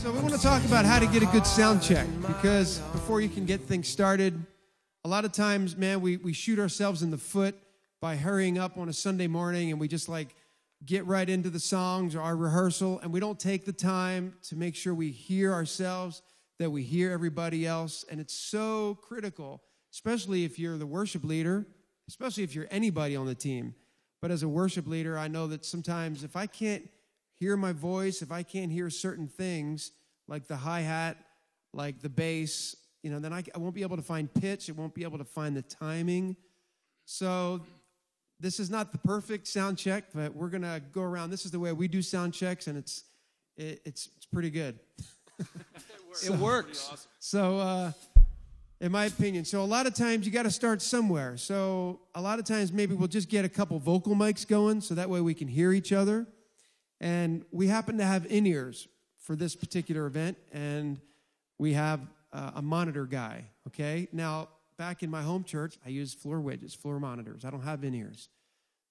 So we want to talk about how to get a good sound check, because before you can get things started, a lot of times, man, we shoot ourselves in the foot by hurrying up on a Sunday morning, and we just like get right into the songs or our rehearsal, and we don't take the time to make sure we hear ourselves, that we hear everybody else. And it's so critical, especially if you're the worship leader, especially if you're anybody on the team. But as a worship leader, I know that sometimes if I can't hear my voice, if I can't hear certain things like the hi-hat, like the bass, then I won't be able to find pitch. It won't be able to find the timing. So this is not the perfect sound check, but we're going to go around. This is the way we do sound checks, and it's pretty good. It works. Awesome. So in my opinion, so a lot of times you got to start somewhere. So a lot of times maybe we'll just get a couple vocal mics going so that way we can hear each other. And we happen to have in-ears for this particular event, and we have a monitor guy, okay? Now, back in my home church, I use floor wedges, floor monitors. I don't have in-ears.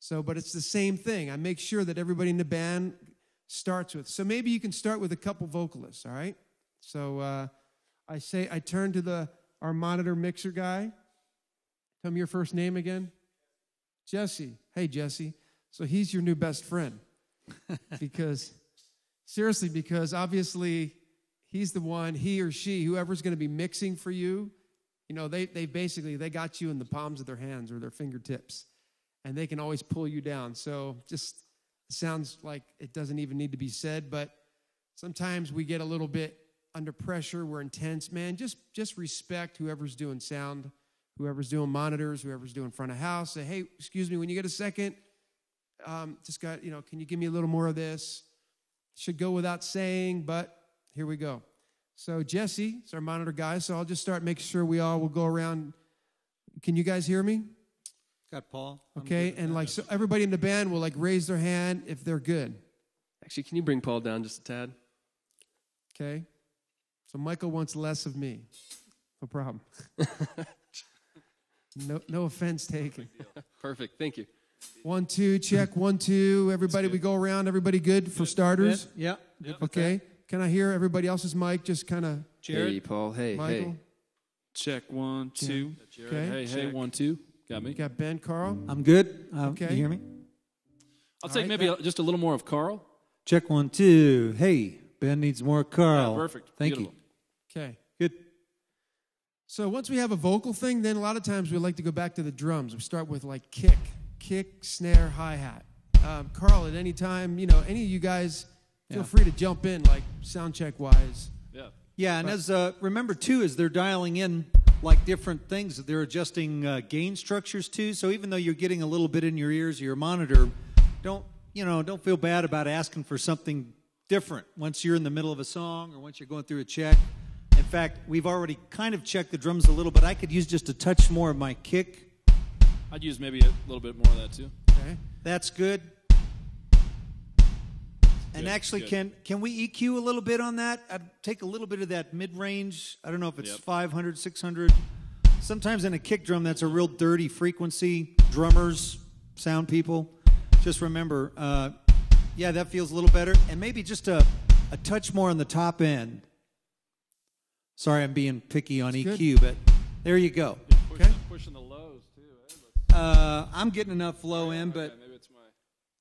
So, but it's the same thing. I make sure that everybody in the band starts with. So maybe you can start with a couple vocalists, all right? So I turn to our monitor mixer guy. Tell me your first name again. Jesse. Hey, Jesse. So he's your new best friend. because obviously he's the one, he or she, whoever's going to be mixing for you, they got you in the palms of their hands or their fingertips, and they can always pull you down. So just sounds like it doesn't even need to be said, but sometimes we get a little bit under pressure. We're intense, man. Just respect whoever's doing sound, whoever's doing monitors, whoever's doing front of house. Say, hey, excuse me, when you get a second, can you give me a little more of this? Should go without saying, but here we go. So Jesse is our monitor guy, so I'll just start making sure we all will go around. Can you guys hear me? Got Paul. Okay, and so everybody in the band will raise their hand if they're good. Actually, can you bring Paul down just a tad? Okay. So Michael wants less of me. No problem. No offense taken. Perfect, thank you. 1, 2, check, 1, 2. Everybody, we go around. Everybody good for starters? Yeah. Okay. Can I hear everybody else's mic? Just kind of. Jared. Hey, Paul. Hey, Michael. hey. Check 1, 2. Okay. Hey, 1, 2. Got me. You got Ben, Carl. I'm good. Okay. You hear me? I'll take maybe just a little more of Carl. Check 1, 2. Hey, Ben needs more Carl. Yeah, perfect. Thank Beautiful. you. Okay. Good. So once we have a vocal thing, then a lot of times we like to go back to the drums. We start with kick, snare, hi-hat. Carl, at any time, any of you guys, feel free to jump in, sound check wise. Yeah. Yeah, and as remember too, as they're dialing in different things, they're adjusting gain structures too. So even though you're getting a little bit in your ears or your monitor, don't feel bad about asking for something different once you're in the middle of a song or once you're going through a check. In fact, we've already kind of checked the drums a little, but I could use just a touch more of my kick. I'd use maybe a little bit more of that too. Okay. That's good. And actually, good. can we EQ a little bit on that? I'd take a little bit of that mid-range. I don't know if it's 500, 600. Sometimes in a kick drum, that's a real dirty frequency. Drummers, sound people, just remember, that feels a little better. And maybe just a touch more on the top end. Sorry, I'm being picky on That's EQ, but there you go. Pushing the lows too. I'm getting enough low end, but Okay, maybe it's my.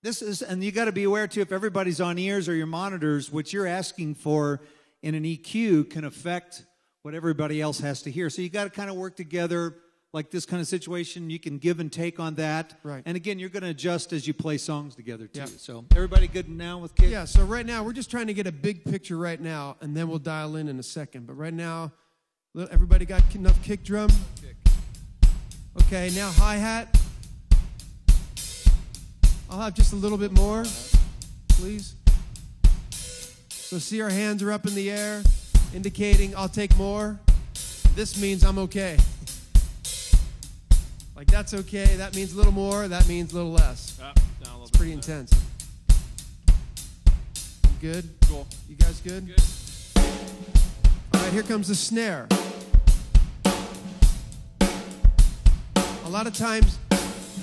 this is, and you got to be aware too, if everybody's on ears or your monitors, what you're asking for in an EQ can affect what everybody else has to hear. So you got to kind of work together, like this kind of situation. You can give and take on that. Right. And again, you're going to adjust as you play songs together too. Yep. So everybody good now with kick? Yeah, so right now, we're just trying to get a big picture right now, and then we'll dial in a second. But right now, everybody got enough kick drum? Okay, now hi-hat. I'll have just a little bit more, please. So see our hands are up in the air, indicating I'll take more. This means I'm okay. That's okay. That means a little more. That means a little less. Down a little It's bit pretty there. intense. Good? Cool. You guys good? Good. All right, here comes the snare. A lot of times,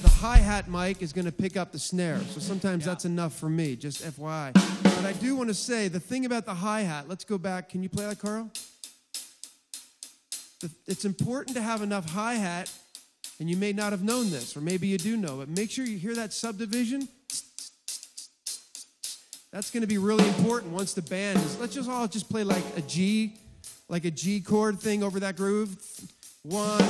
the hi-hat mic is going to pick up the snare. So sometimes that's enough for me, just FYI. But I do want to say the thing about the hi-hat. Let's go back. Can you play that, Carl? It's important to have enough hi-hat, and you may not have known this, or maybe you do know, but make sure you hear that subdivision. That's going to be really important once the band is. Let's just all just play like a G chord thing over that groove. 1, 2.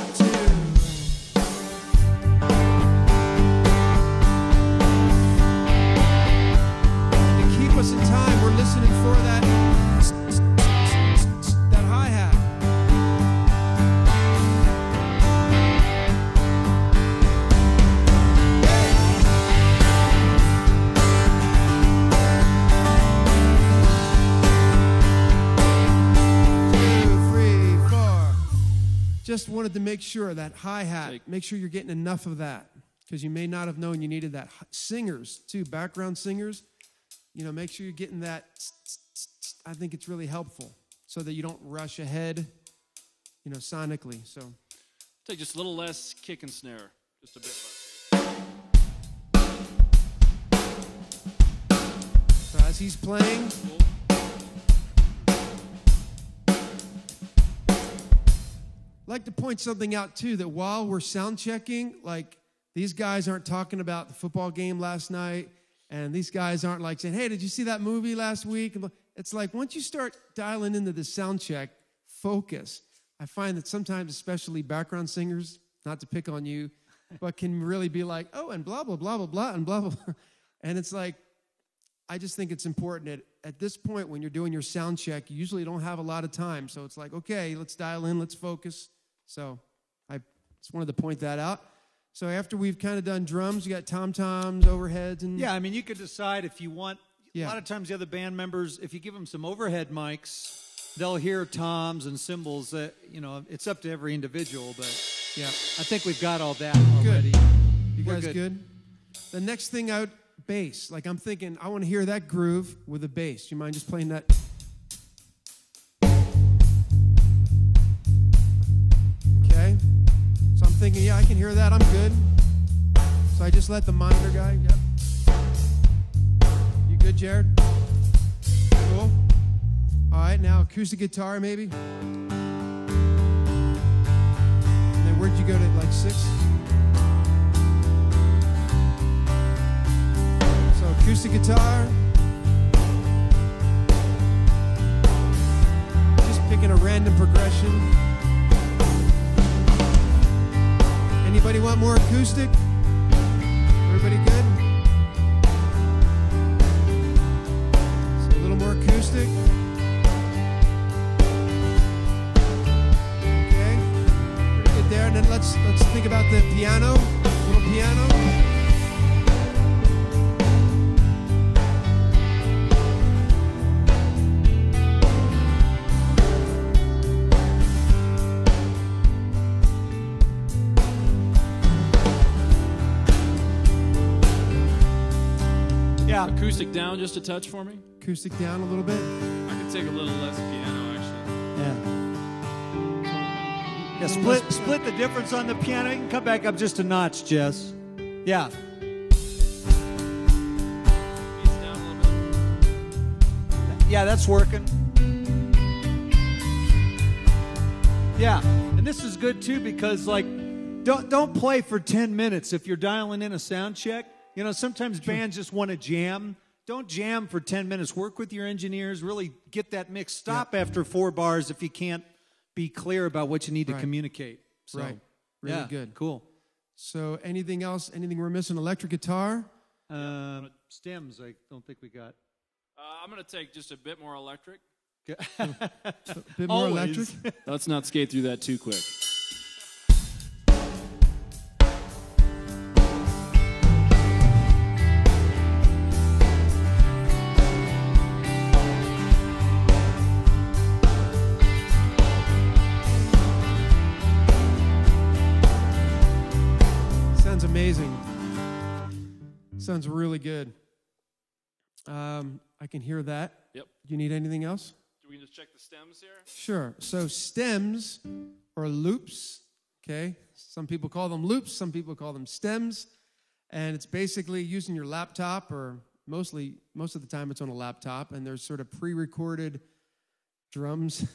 And to keep us in time, we're listening for that hi-hat. Just wanted to make sure that hi-hat, make sure you're getting enough of that, because you may not have known you needed that. Singers, too, background singers, make sure you're getting that. I think it's really helpful so that you don't rush ahead, sonically. So Take just a little less kick and snare, just a bit less. So as he's playing, I'd like to point something out, too, that while we're sound checking, like, these guys aren't talking about the football game last night, and these guys aren't like saying, hey, did you see that movie last week? It's like once you start dialing into the sound check, focus. I find that sometimes, especially background singers, not to pick on you, but can really be like, oh, and blah, blah, blah, blah, blah, and blah, blah, blah. And it's like, I just think it's important at this point when you're doing your sound check, you usually don't have a lot of time. So it's like, okay, let's dial in, let's focus. So I just wanted to point that out. So after we've kind of done drums, you got tom-toms, overheads, and... Yeah, I mean, you could decide if you want... Yeah. A lot of times the other band members, if you give them some overhead mics, they'll hear toms and cymbals. It's up to every individual, but yeah, I think we've got all that already. Good. You guys good? The next thing out, bass. Like I'm thinking, I want to hear that groove with a bass. Do you mind just playing that? Okay. So I'm thinking, yeah, I can hear that. I'm good. So I just let the monitor guy, yep. You good, Jared? Cool. All right, now acoustic guitar maybe. And then where'd you go to, like 6? So acoustic guitar. Just picking a random progression. Anybody want more acoustic? Everybody good? So a little more acoustic. Okay, pretty good there. And then let's think about the piano. Little piano. Acoustic down just a touch for me. Acoustic down a little bit. I could take a little less piano, actually. Yeah, split the difference on the piano. You can come back up just a notch, Jess. Yeah. Beats down a little bit. Yeah, that's working. Yeah, and this is good too because don't play for 10 minutes if you're dialing in a sound check. Sometimes bands just want to jam. Don't jam for 10 minutes. Work with your engineers. Really get that mix. Stop after 4 bars if you can't be clear about what you need to communicate. So, right. Really good. Cool. So anything else? Anything we're missing? Electric guitar? Stems, I don't think we got. I'm going to take just a bit more electric. A bit more electric? Let's not skate through that too quick. Amazing. Sounds really good. I can hear that. Yep. Do you need anything else? Do we just check the stems here? Sure. So stems or loops, okay? Some people call them loops, some people call them stems. And it's basically using your laptop or most of the time it's on a laptop, and there's sort of pre-recorded drums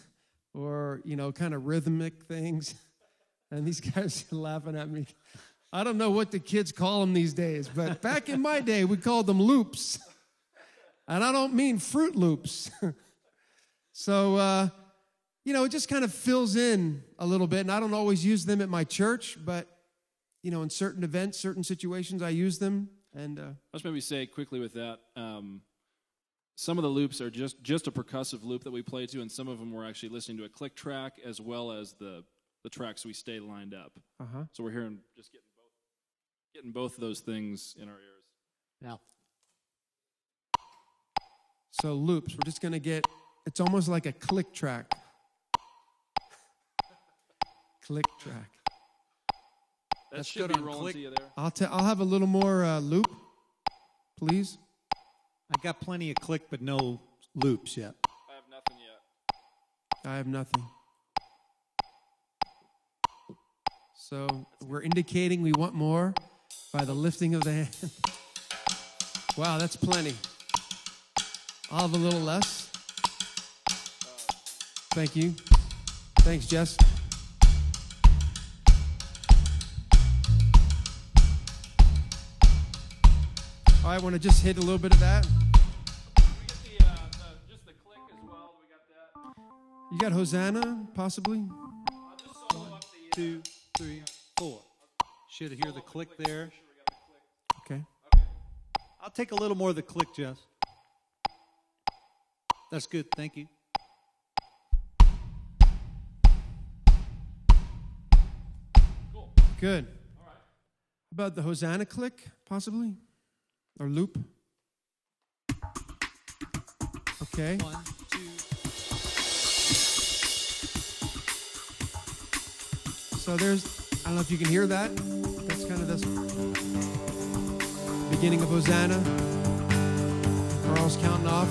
or, kind of rhythmic things. And these guys are laughing at me. I don't know what the kids call them these days, but back in my day, we called them loops. And I don't mean Fruit Loops. So, it just kind of fills in a little bit. And I don't always use them at my church, but, in certain events, certain situations, I use them. And Let's maybe say quickly with that, some of the loops are just a percussive loop that we play to, and some of them we're actually listening to a click track as well as the tracks we stay lined up. Uh-huh. So we're hearing, just getting both of those things in our ears. Yeah. So loops, we're just going to get, it's almost like a click track. Click track. That should be rolling to you there. I'll have a little more loop, please. I got plenty of click, but no loops yet. I have nothing yet. I have nothing. So we're indicating we want more by the lifting of the hand. Wow, that's plenty. I'll have a little less. Thank you. Thanks, Jess. All right, I want to just hit a little bit of that. We get just the click as well. We got that. You got Hosanna, possibly? I'll just solo up the 2, 3, 4. Should hear the click there. Okay. I'll take a little more of the click, Jess. That's good. Thank you. Cool. Good. All right. How about the Hosanna click, possibly? Or loop? Okay. 1, 2. So I don't know if you can hear that. That's kind of this beginning of Hosanna. Carl's counting off.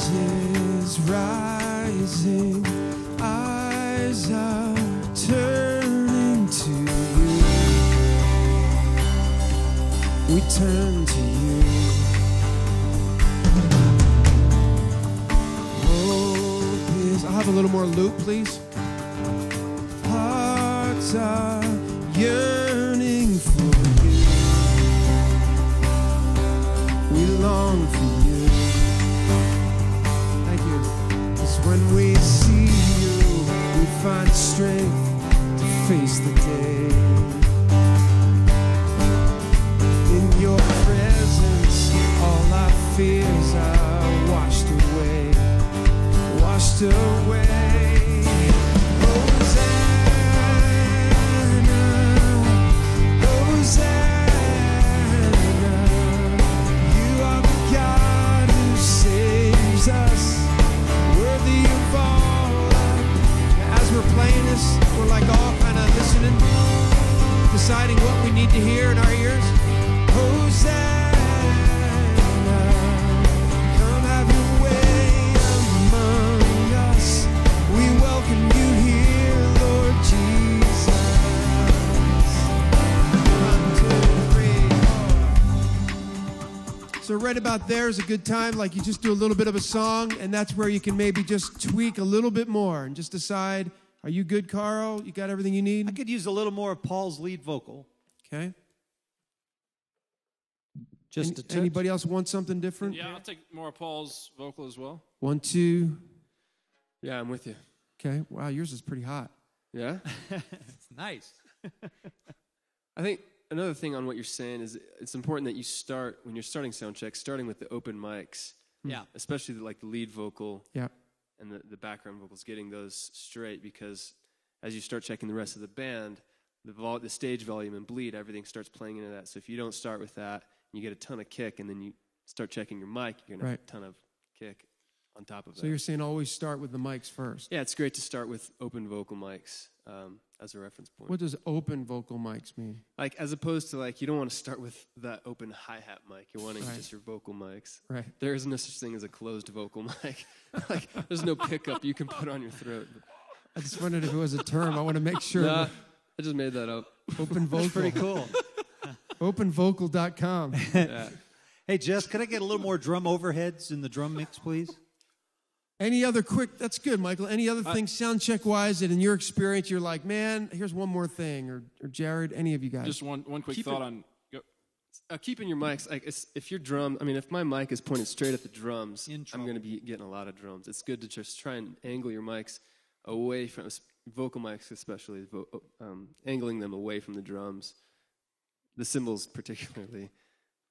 Praises rising, eyes are turning to you. We turn to you. I'll have a little more loop, please. Hearts are yearning for you. We long for you. Thank you. 'Cause when we see you, we find strength to face the day. In your presence, all our fears are washed away. Washed away. Hosanna, Hosanna. You are the God who saves us. Worthy of all. As we're playing this, we're like all kind of listening, deciding what we need to hear in our ears. Hosanna. Come have your way among us. We welcome you here, Lord Jesus. 1, 2, 3, 4. So right about there is a good time, like you just do a little bit of a song, and that's where you can maybe just tweak a little bit more and just decide, are you good, Carl? You got everything you need? I could use a little more of Paul's lead vocal. Okay. Just a touch. Anybody else want something different? Yeah, I'll take more of Paul's vocal as well. 1, 2. Yeah, I'm with you. Okay. Wow, yours is pretty hot. Yeah? It's nice. I think another thing on what you're saying is it's important that you start, when you're starting sound check, starting with the open mics. Yeah. Especially like the lead vocal Yeah. and the background vocals, getting those straight, because as you start checking the rest of the band, the stage volume and bleed, everything starts playing into that. So if you don't start with that, you get a ton of kick, and then you start checking your mic, you're going to have a ton of kick on top of that. So you're saying always start with the mics first. Yeah, it's great to start with open vocal mics as a reference point. What does open vocal mics mean? Like, as opposed to, like, you don't want to start with that open hi-hat mic. You're wanting Right. just your vocal mics. Right. There is no such thing as a closed vocal mic. Like, there's no pickup you can put on your throat. I just wondered if it was a term. I want to make sure. Nah, I just made that up. Open Vocal. Pretty cool. Openvocal.com. Yeah. Hey, Jess, could I get a little more drum overheads in the drum mix, please? Any other quick, that's good, Michael. Any other things sound check wise that in your experience you're like, man, here's one more thing, or Jared, any of you guys? Just one quick thought on. Go. Keeping your mics, like if your drum, I mean, if my mic is pointed straight at the drums, In I'm trouble. going to be getting a lot of drums. It's good to just try and angle your mics away from, vocal mics especially, angling them away from the drums. The cymbals particularly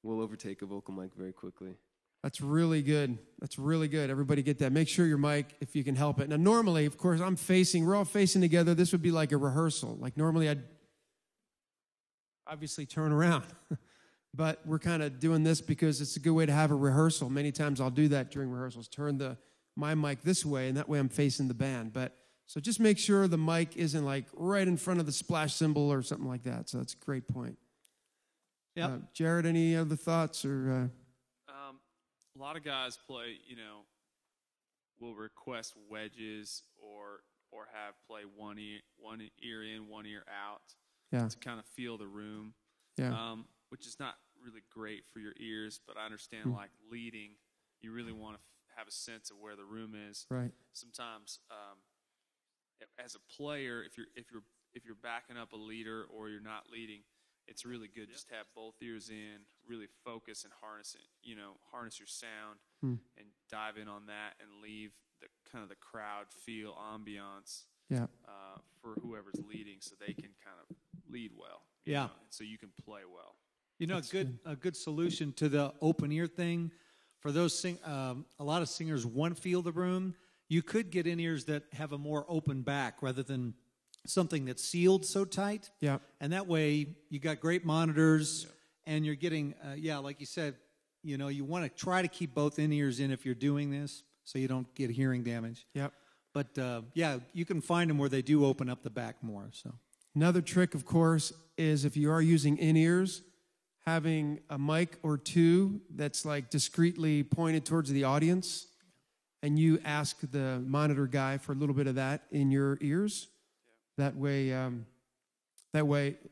will overtake a vocal mic very quickly. That's really good. That's really good. Everybody get that. Make sure your mic, if you can help it. Now, normally, of course, we're all facing together. This would be like a rehearsal. Like normally I'd obviously turn around. But we're kind of doing this because it's a good way to have a rehearsal. Many times I'll do that during rehearsals. Turn my mic this way, and that way I'm facing the band. So just make sure the mic isn't like right in front of the splash cymbal or something like that. So that's a great point. Yep. Jared, any other thoughts or? A lot of guys play, will request wedges or have play one ear in, one ear out to kind of feel the room. Yeah. Which is not really great for your ears, but I understand like leading, you really want to have a sense of where the room is. Right. Sometimes as a player, if you're backing up a leader or you're not leading, it's really good just to have both ears in, really focus and harness your sound and dive in on that and leave the kind of the crowd feel ambiance for whoever's leading so they can kind of lead well. You know, and so you can play well. A good solution to the open ear thing for those a lot of singers want to feel the room. You could get in ears that have a more open back rather than something that's sealed so tight. Yeah. And that way you got great monitors and you're getting, like you said, you want to try to keep both in ears in if you're doing this so you don't get hearing damage. Yep. But you can find them where they do open up the back more. So another trick, of course, is if you are using in-ears, having a mic or two that's like discreetly pointed towards the audience, and you ask the monitor guy for a little bit of that in your ears. That way,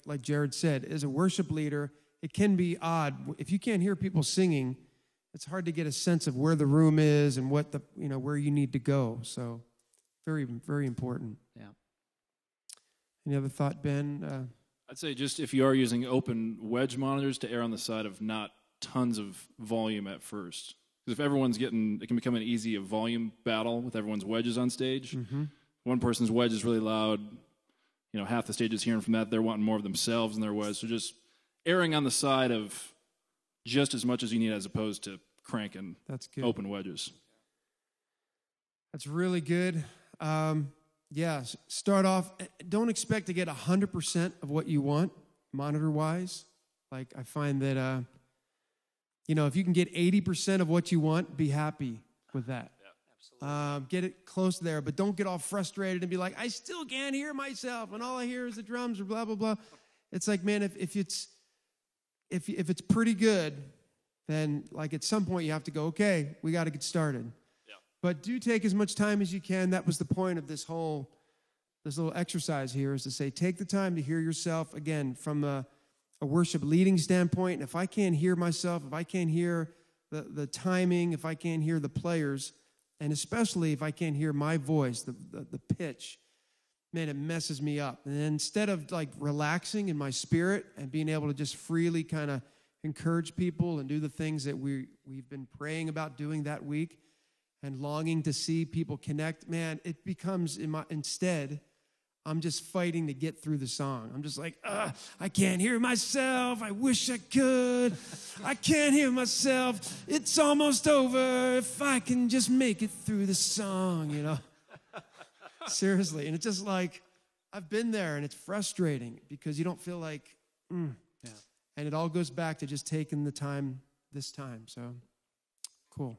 like Jared said, as a worship leader, it can be odd. If you can't hear people singing, it's hard to get a sense of where the room is and what where you need to go. So very, very important. Yeah. Any other thought, Ben? I'd say just if you are using open wedge monitors, to err on the side of not tons of volume at first. Because if everyone's it can become an easy volume battle with everyone's wedges on stage. Mm-hmm. One person's wedge is really loud. Half the stage is hearing from that. They're wanting more of themselves in their wedge. So just erring on the side of just as much as you need as opposed to cranking That's good. open wedges. That's really good. Start off. Don't expect to get 100% of what you want monitor-wise. Like I find that, if you can get 80% of what you want, be happy with that. Get it close there, but don't get all frustrated and be like, I still can't hear myself, and all I hear is the drums or blah blah blah. It's like, man, if it's pretty good, then like at some point you have to go, okay, we got to get started. Yeah. But do take as much time as you can. That was the point of this little exercise here, is to say, take the time to hear yourself again from a worship leading standpoint. And if I can't hear myself, if I can't hear the timing, if I can't hear the players. And especially if I can't hear my voice, the pitch, man, it messes me up. And instead of like relaxing in my spirit and being able to just freely kind of encourage people and do the things that we've been praying about doing that week and longing to see people connect, man, it becomes instead, I'm just fighting to get through the song. I'm just like, I can't hear myself. I wish I could. I can't hear myself. It's almost over. If I can just make it through the song, Seriously. And it's just like, I've been there, and it's frustrating because you don't feel like, Yeah. And it all goes back to just taking the time this time. So, cool.